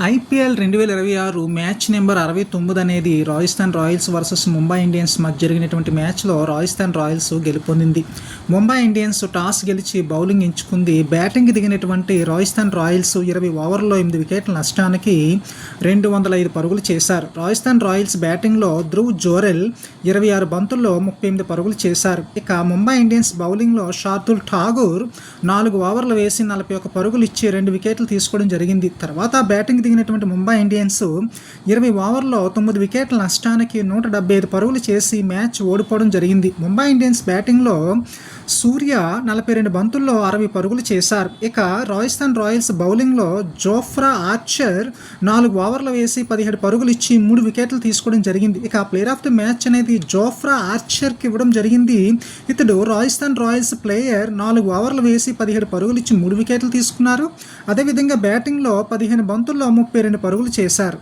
IPL 2026 match number 69 అనేది Rajasthan Royals versus Mumbai Indians మధ్య జరిగినటువంటి మ్యాచ్లో రాజస్థాన్ రాయల్స్ గెలుపొందింది. ముంబై ఇండియన్స్ టాస్ గెలిచి బౌలింగ్ ఎంచుకుంది. బ్యాటింగ్ దిగినటువంటి రాజస్థాన్ రాయల్స్ 20 ఓవర్లలో 8 వికెట్ల నష్టానికి 205 పరుగులు చేశారు. రాజస్థాన్ రాయల్స్ బ్యాటింగ్లో ధ్రువ్ జోరెల్ 26 బంతుల్లో 38 పరుగులు చేశారు. ఇక ముంబై ఇండియన్స్ బౌలింగ్లో షార్దుల్ ఠాగూర్ 4 ఓవర్లు వేసి 41 పరుగులు ఇచ్చి 2 వికెట్లు తీసుకోవడం జరిగింది. తర్వాత బ్యాటింగ్ దిగినటువంటి ముంబై ఇండియన్స్ 20 ఓవర్లో 9 వికెట్ల నష్టానికి 175 పరుగులు చేసి మ్యాచ్ ఓడిపోవడం జరిగింది. ముంబై ఇండియన్స్ బ్యాటింగ్లో సూర్య 42 బంతుల్లో 60 పరుగులు చేశారు. ఇక రాజస్థాన్ రాయల్స్ బౌలింగ్లో జోఫ్రా ఆర్చర్ 4 ఓవర్లు వేసి 17 పరుగులు ఇచ్చి 3 వికెట్లు తీసుకోవడం జరిగింది. ఇక ప్లేయర్ ఆఫ్ ది మ్యాచ్ అనేది జోఫ్రా ఆర్చర్కి ఇవ్వడం జరిగింది. ఇతడు రాజస్థాన్ రాయల్స్ ప్లేయర్ 4 ఓవర్లు వేసి 17 పరుగులు ఇచ్చి 3 వికెట్లు తీసుకున్నారు. అదేవిధంగా బ్యాటింగ్లో 15 బంతుల్లో 32 పరుగులు చేశారు.